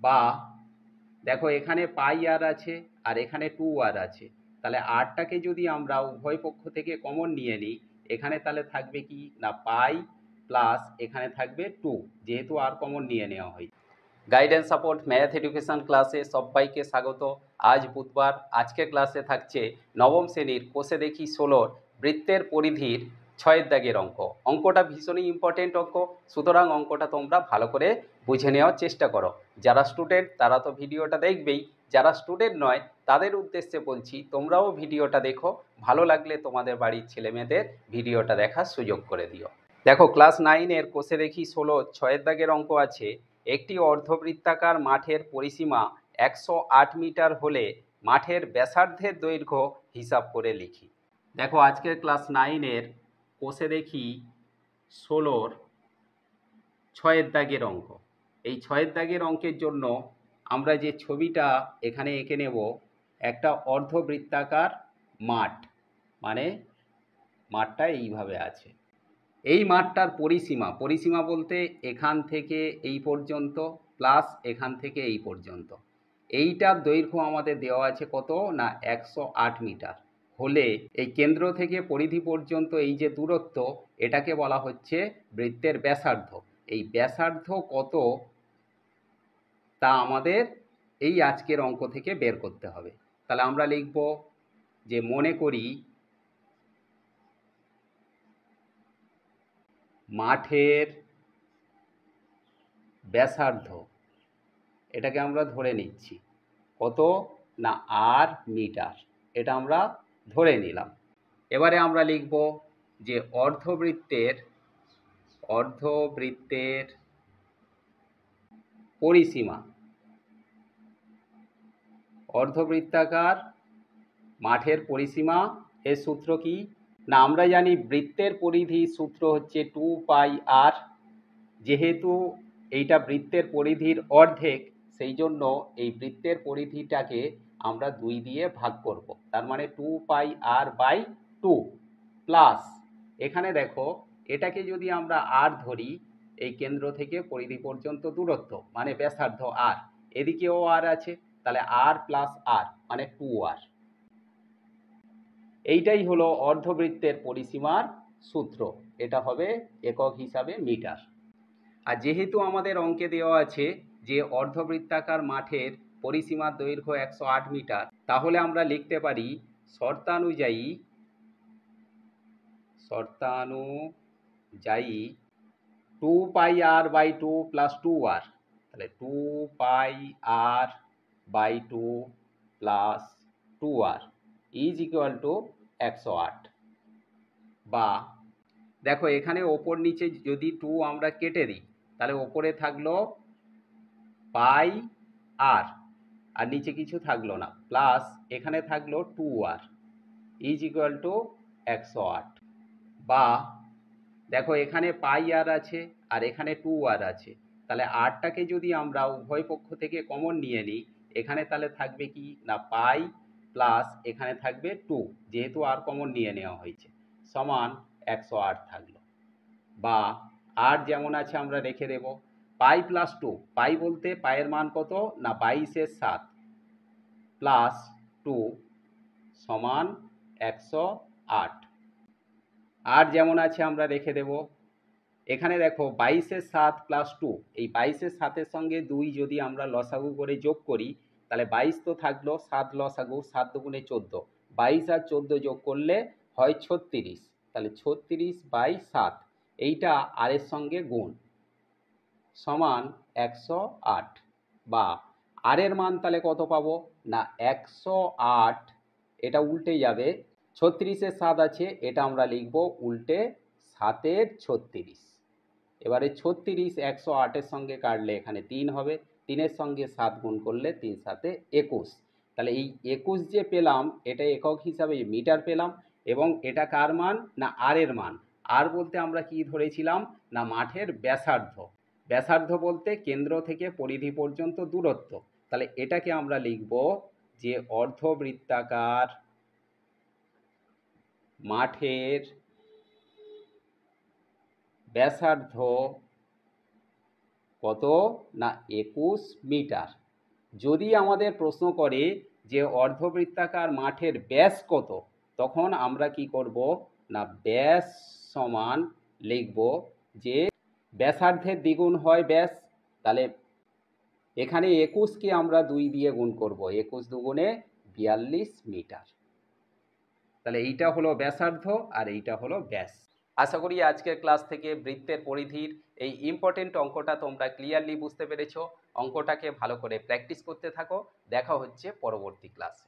বা দেখো এখানে পাই আর আছে আর এখানে 2r আছে, তাহলে rটাকে যদি আমরা উভয় পক্ষ থেকে কমন নিয়ে নিই, এখানে তাহলে থাকবে কি না পাই প্লাস এখানে থাকবে 2, যেহেতু আর কমন নিয়ে নেওয়া হয়েছে। গাইডেন্স সাপোর্ট ম্যাথ এডুকেশন ক্লাসে সবাইকে স্বাগত। আজ বুধবার, আজকের ক্লাসে থাকছে নবম শ্রেণীর কোষে দেখি 16 বৃত্তের পরিধির 6 দাগের অঙ্ক। অঙ্কটা ভীষণই ইম্পর্টেন্ট অঙ্ক, সুতরাং অঙ্কটা তোমরা ভালো করে বুঝে নেওয়ার চেষ্টা করো। যারা স্টুডেন্ট তারা তো ভিডিওটা দেখবেই, যারা স্টুডেন্ট নয় তাদের উদ্দেশ্যে বলছি তোমরাও ভিডিওটা দেখো, ভালো লাগলে তোমাদের বাড়ির ছেলেমেয়েদের ভিডিওটা দেখার সুযোগ করে দিও। দেখো ক্লাস 9-এর কোষে দেখি 16 6 দাগের অঙ্ক আছে। একটি অর্ধবৃত্তাকার মাঠের পরিসীমা 108 মিটার হলে মাঠের ব্যাসার্ধের দৈর্ঘ্য হিসাব করে লিখি। দেখো আজকের ক্লাস 9-এর কোষে দেখি 16-র 6 দাগের অঙ্ক। এই 6 দাগের অঙ্কের জন্য আমরা যে ছবিটা এখানে এঁকে নেব, একটা অর্ধবৃত্তাকার মাঠ, মানে মাঠটা এইভাবে আছে। এই মাঠটার পরিসীমা বলতে এখান থেকে এই পর্যন্ত প্লাস এখান থেকে এই পর্যন্ত, এইটার দৈর্ঘ্য আমাদের দেওয়া আছে কত না 108 মিটার হলে এই কেন্দ্র থেকে পরিধি পর্যন্ত এই যে দূরত্ব, এটাকে বলা হচ্ছে বৃত্তের ব্যাসার্ধ। এই ব্যাসার্ধ কত তা আমাদের এই আজকের অঙ্ক থেকে বের করতে হবে। তাহলে আমরা লিখব যে মনে করি মাঠের ব্যাসার্ধ, এটাকে আমরা ধরে নিচ্ছি কত না আর মিটার, এটা আমরা ধরে নিলাম। এবারে আমরা লিখব যে অর্ধবৃত্তের পরিসীমা, অর্ধবৃত্তাকার মাঠের পরিসীমা এর সূত্র কি না আমরা জানি বৃত্তের পরিধি সূত্র হচ্ছে 2πr। যেহেতু এইটা বৃত্তের পরিধির অর্ধেক, সেই জন্য এই বৃত্তের পরিধিটাকে আমরা 2 দিয়ে ভাগ করব, তার মানে 2πr/2 প্লাস এখানে দেখো এটাকে যদি আমরা r ধরি, এই কেন্দ্র থেকে পরিধি পর্যন্ত দূরত্ব মানে ব্যাসার্ধ r, এদিকেও r আছে, তাহলে r প্লাস r মানে 2r। এইটাই হলো অর্ধবৃত্তের পরিসীমার সূত্র, এটা হবে একক হিসাবে মিটার। আর যেহেতু আমাদের অঙ্কে দেওয়া আছে যে অর্ধবৃত্তাকার মাঠের পরিসীমার দৈর্ঘ্য 108 মিটার, তাহলে আমরা লিখতে পারি শর্তানুযায়ী 2πr/2 প্লাস 2r, তাহলে 2πr/2 plus 2r is equal to 108। বা দেখো এখানে ওপর নিচে যদি 2 আমরা কেটে দিই, তাহলে ওপরে থাকলো পাই আর, আর নিচে কিছু থাকলো না, প্লাস এখানে থাকলো 2r ইজ ইকুয়াল টু 108। বা দেখো এখানে পাই আর আছে আর এখানে 2r আছে, তাহলে আরটাকে যদি আমরা উভয় পক্ষ থেকে কমন নিয়ে নিই, এখানে তাহলে থাকবে কি না পাই প্লাস এখানে থাকবে 2, যেহেতু আর কমন নিয়ে নেওয়া হয়েছে, সমান 108 থাকলো। বা আর যেমন আছে আমরা রেখে দেব পাই প্লাস 2, পাই বলতে পায়ের মান কত না 22/7 প্লাস 2 সমান 108। আর যেমন আছে আমরা রেখে দেব, এখানে দেখো 22/7 প্লাস 2, এই 22/7-এর সঙ্গে 2 যদি আমরা লসাগু করে যোগ করি, তাহলে 22 তো থাকলো, 7 লসাগু, 7 দুগুণে 14, 22 আর 14 যোগ করলে হয় 36, তাহলে 36/7 এইটা আর এর সঙ্গে গুণ সমান 108। বা আর এর মান তাহলে কত পাবো না 108, এটা উল্টে যাবে, 36-এর 7 আছে, এটা আমরা লিখব উল্টে 7-এর 36। এবারে 36 108-এর সঙ্গে কাটলে এখানে 3 হবে, 3-এর সঙ্গে 7 গুণ করলে 3 7-এ 21, তাহলে এই 21 যে পেলাম এটা একক হিসাবে মিটার পেলাম। এবং এটা কার মান না আর এর মান। আর বলতে আমরা কি ধরেছিলাম না মাঠের ব্যাসার্ধ, ব্যাসার্ধ বলতে কেন্দ্র থেকে পরিধি পর্যন্ত দূরত্ব, তাহলে এটাকে আমরা লিখব যে অর্ধবৃত্তাকার মাঠের ব্যাসার্ধ কত না 21 মিটার। যদি আমাদের প্রশ্ন করে যে অর্ধবৃত্তাকার মাঠের ব্যাস কত, তখন আমরা কি করব না ব্যাস সমান লিখব যে ব্যাসার্ধের দ্বিগুণ হয় ব্যাস, তাহলে এখানে 21কে আমরা 2 দিয়ে গুণ করব, 21 দুগুণে 42 মিটার। তাহলে এইটা হলো ব্যাসার্ধ আর এইটা হলো ব্যাস। আশা করি আজকের ক্লাস থেকে বৃত্তের পরিধির এই ইম্পর্টেন্ট অঙ্কটা তোমরা ক্লিয়ারলি বুঝতে পেরেছো। অঙ্কটাকে ভালো করে প্র্যাকটিস করতে থাকো। দেখা হচ্ছে পরবর্তী ক্লাসে।